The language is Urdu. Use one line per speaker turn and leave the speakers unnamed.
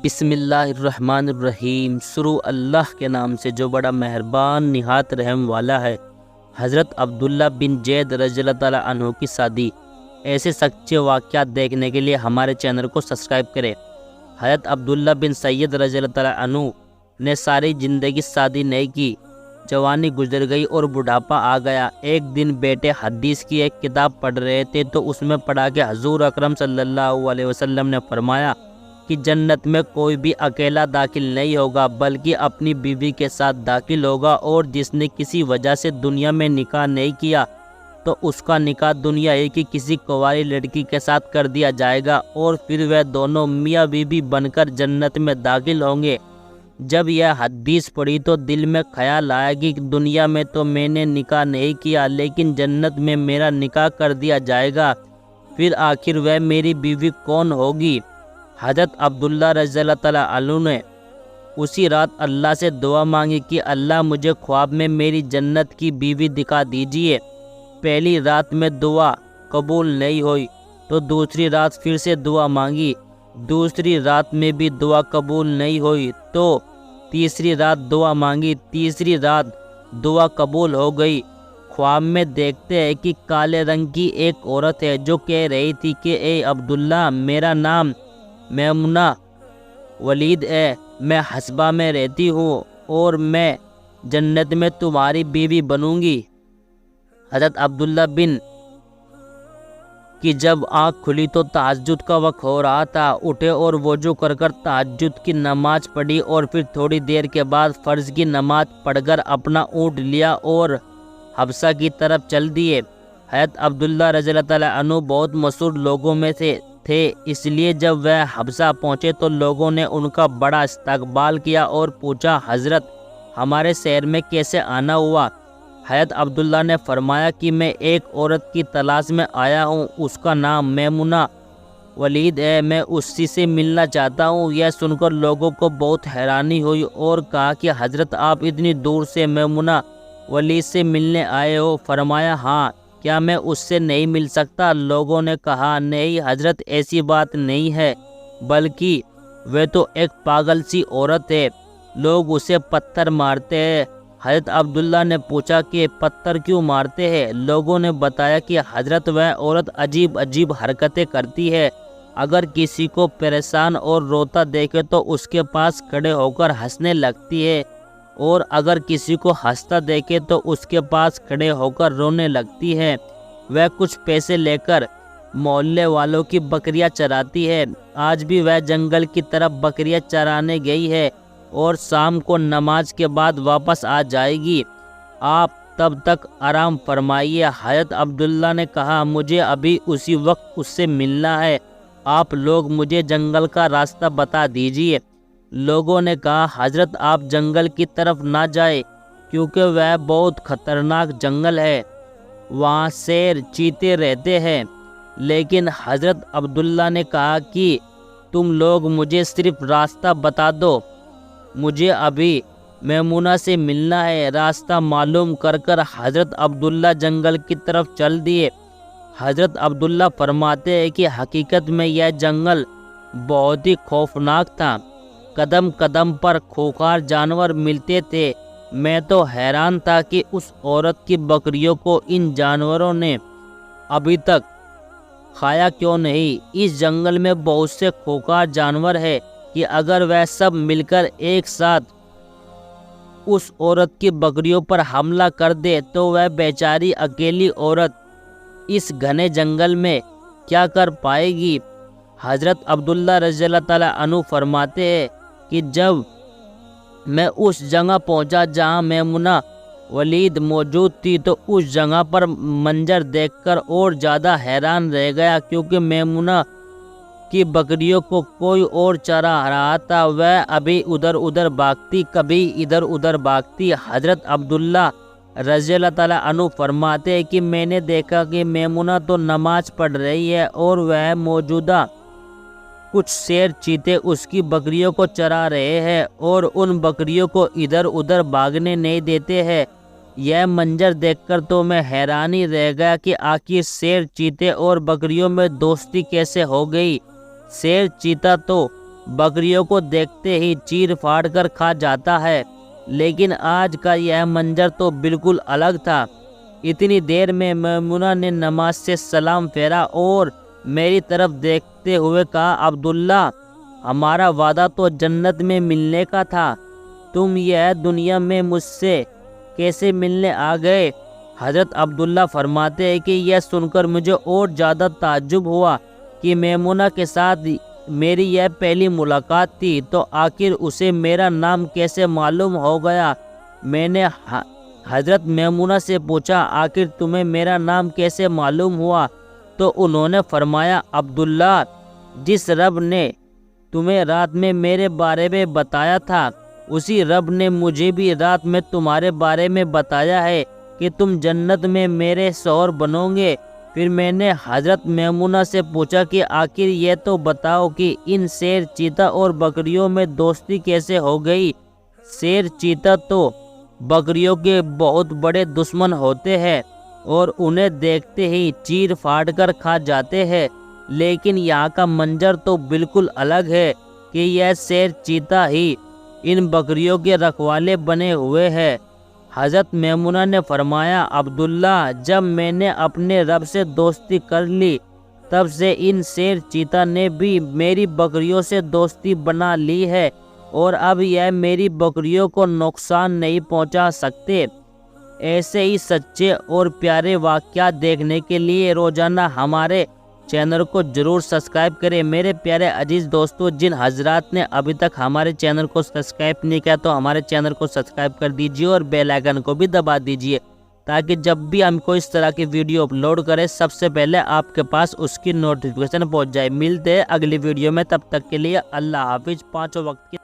بسم اللہ الرحمن الرحیم۔ شروع اللہ کے نام سے جو بڑا مہربان نہایت رحم والا ہے۔ حضرت عبداللہ بن زید رضی اللہ تعالیٰ عنہ کی شادی۔ ایسے سچے واقعات دیکھنے کے لیے ہمارے چینل کو سبسکرائب کریں۔ حضرت عبداللہ بن سید رضی اللہ تعالیٰ عنہ نے ساری زندگی شادی نہیں کی۔ جوانی گزر گئی اور بڑھاپا آ گیا۔ ایک دن بیٹے حدیث کی ایک کتاب پڑھ رہے تھے تو اس میں پڑھا کہ حضور اکرم صلی اللہ علیہ وسلم نے فرمایا کہ جنت میں کوئی بھی اکیلا داخل نہیں ہوگا بلکہ اپنی بیوی کے ساتھ داخل ہوگا، اور جس نے کسی وجہ سے دنیا میں نکاح نہیں کیا تو اس کا نکاح دنیا ہی کی کسی کنواری لڑکی کے ساتھ کر دیا جائے گا، اور پھر وہ دونوں میاں بیوی بن کر جنت میں داخل ہوں گے۔ جب یہ حدیث پڑھی تو دل میں خیال آیا کہ دنیا میں تو میں نے نکاح نہیں کیا، لیکن جنت میں میرا نکاح کر دیا جائے گا، پھر آخر وہ میری بیوی کون ہوگی؟ حضرت عبداللہ رضی اللہ تعالیٰ عنہ نے اسی رات اللہ سے دعا مانگی کہ اللہ مجھے خواب میں میری جنت کی بیوی دکھا دیجیے۔ پہلی رات میں دعا قبول نہیں ہوئی تو دوسری رات پھر سے دعا مانگی، دوسری رات میں بھی دعا قبول نہیں ہوئی تو تیسری رات دعا مانگی، تیسری رات دعا قبول ہو گئی۔ خواب میں دیکھتے ہیں کہ کالے رنگ کی ایک عورت ہے جو کہہ رہی تھی کہ اے عبداللہ، میرا نام میمونہ ولید ہے، میں حسبہ میں رہتی ہوں اور میں جنت میں تمہاری بیوی بنوں گی۔ حضرت عبداللہ بن کی جب آنکھ کھلی تو تہجد کا وقت ہو رہا تھا، اٹھے اور وضو کر تہجد کی نماز پڑھی، اور پھر تھوڑی دیر کے بعد فرض کی نماز پڑھ کر اپنا اونٹ لیا اور حبشہ کی طرف چل دیے۔ حضرت عبداللہ رضی اللہ تعالیٰ عنہ بہت مشہور لوگوں میں سے تھے، اس لیے جب وہ حبشہ پہنچے تو لوگوں نے ان کا بڑا استقبال کیا اور پوچھا، حضرت ہمارے شہر میں کیسے آنا ہوا؟ حضرت عبداللہ نے فرمایا کہ میں ایک عورت کی تلاش میں آیا ہوں، اس کا نام میمونہ ولید ہے، میں اسی سے ملنا چاہتا ہوں۔ یہ سن کر لوگوں کو بہت حیرانی ہوئی اور کہا کہ حضرت آپ اتنی دور سے میمونہ ولید سے ملنے آئے ہو؟ فرمایا ہاں، کیا میں اس سے نہیں مل سکتا؟ لوگوں نے کہا نہیں حضرت، ایسی بات نہیں ہے، بلکہ وہ تو ایک پاگل سی عورت ہے، لوگ اسے پتھر مارتے ہیں۔ حضرت عبداللہ نے پوچھا کہ پتھر کیوں مارتے ہیں؟ لوگوں نے بتایا کہ حضرت وہ عورت عجیب عجیب حرکتیں کرتی ہے، اگر کسی کو پریشان اور روتا دیکھے تو اس کے پاس کھڑے ہو کر ہنسنے لگتی ہے، اور اگر کسی کو ہنستا دیکھے تو اس کے پاس کھڑے ہو کر رونے لگتی ہے۔ وہ کچھ پیسے لے کر محلے والوں کی بکریاں چراتی ہے۔ آج بھی وہ جنگل کی طرف بکریاں چرانے گئی ہے اور شام کو نماز کے بعد واپس آ جائے گی، آپ تب تک آرام فرمائیے۔ حضرت عبداللہ نے کہا مجھے ابھی اسی وقت اس سے ملنا ہے، آپ لوگ مجھے جنگل کا راستہ بتا دیجیے۔ لوگوں نے کہا حضرت آپ جنگل کی طرف نہ جائیں کیونکہ وہ بہت خطرناک جنگل ہے، وہاں شیر چیتے رہتے ہیں۔ لیکن حضرت عبداللہ نے کہا کہ تم لوگ مجھے صرف راستہ بتا دو، مجھے ابھی میمونہ سے ملنا ہے۔ راستہ معلوم کر حضرت عبداللہ جنگل کی طرف چل دیے۔ حضرت عبداللہ فرماتے ہیں کہ حقیقت میں یہ جنگل بہت ہی خوفناک تھا، قدم قدم پر خوفناک جانور ملتے تھے۔ میں تو حیران تھا کہ اس عورت کی بکریوں کو ان جانوروں نے ابھی تک کھایا کیوں نہیں۔ اس جنگل میں بہت سے خوفناک جانور ہیں کہ اگر وہ سب مل کر ایک ساتھ اس عورت کی بکریوں پر حملہ کر دے تو وہ بیچاری اکیلی عورت اس گھنے جنگل میں کیا کر پائے گی؟ حضرت عبداللہ رضی اللہ تعالیٰ عنہ فرماتے ہیں کہ جب میں اس جگہ پہنچا جہاں میمونہ ولید موجود تھی تو اس جگہ پر منظر دیکھ کر اور زیادہ حیران رہ گیا، کیونکہ میمونہ کی بکریوں کو کوئی اور چرا رہا تھا، وہ ابھی ادھر ادھر بھاگتی، کبھی ادھر ادھر بھاگتی۔ حضرت عبداللہ رضی اللہ تعالیٰ عنہ فرماتے ہیں کہ میں نے دیکھا کہ میمونہ تو نماز پڑھ رہی ہے اور وہ موجودہ کچھ شیر چیتے اس کی بکریوں کو چرا رہے ہیں اور ان بکریوں کو ادھر ادھر بھاگنے نہیں دیتے ہیں۔ یہ منظر دیکھ کر تو میں حیرانی رہ گیا کہ آخر شیر چیتے اور بکریوں میں دوستی کیسے ہو گئی۔ شیر چیتا تو بکریوں کو دیکھتے ہی چیر پھاڑ کر کھا جاتا ہے، لیکن آج کا یہ منظر تو بالکل الگ تھا۔ اتنی دیر میں میمونہ نے نماز سے سلام پھیرا اور میری طرف دیکھتے ہوئے کہا، عبداللہ، ہمارا وعدہ تو جنت میں ملنے کا تھا، تم یہ دنیا میں مجھ سے کیسے ملنے آ گئے؟ حضرت عبداللہ فرماتے ہیں کہ یہ سن کر مجھے اور زیادہ تعجب ہوا کہ میمونہ کے ساتھ میری یہ پہلی ملاقات تھی، تو آخر اسے میرا نام کیسے معلوم ہو گیا؟ میں نے حضرت میمونہ سے پوچھا، آخر تمہیں میرا نام کیسے معلوم ہوا؟ تو انہوں نے فرمایا، عبداللہ، جس رب نے تمہیں رات میں میرے بارے میں بتایا تھا، اسی رب نے مجھے بھی رات میں تمہارے بارے میں بتایا ہے کہ تم جنت میں میرے شوہر بنو گے۔ پھر میں نے حضرت میمونہ سے پوچھا کہ آخر یہ تو بتاؤ کہ ان شیر، چیتا اور بکریوں میں دوستی کیسے ہو گئی؟ شیر، چیتا تو بکریوں کے بہت بڑے دشمن ہوتے ہیں اور انہیں دیکھتے ہی چیر پھاڑ کر کھا جاتے ہیں، لیکن یہاں کا منظر تو بالکل الگ ہے کہ یہ شیر، چیتا ہی ان بکریوں کے رکھوالے بنے ہوئے ہیں۔ حضرت میمونہ نے فرمایا، عبداللہ، جب میں نے اپنے رب سے دوستی کر لی، تب سے ان شیر، چیتا نے بھی میری بکریوں سے دوستی بنا لی ہے اور اب یہ میری بکریوں کو نقصان نہیں پہنچا سکتے۔ ایسے ہی سچے اور پیارے واقعات دیکھنے کے لیے روزانہ ہمارے چینل کو ضرور سبسکرائب کریں۔ میرے پیارے عزیز دوستو، جن حضرات نے ابھی تک ہمارے چینل کو سبسکرائب نہیں کیا تو ہمارے چینل کو سبسکرائب کر دیجیے اور بیل آئیکن کو بھی دبا دیجیے، تاکہ جب بھی ہم کوئی اس طرح کی ویڈیو اپلوڈ کریں سب سے پہلے آپ کے پاس اس کی نوٹیفیکیشن پہنچ جائے۔ ملتے ہیں اگلی ویڈیو میں، تب تک کے لیے اللہ حافظ۔ 5 وقت کی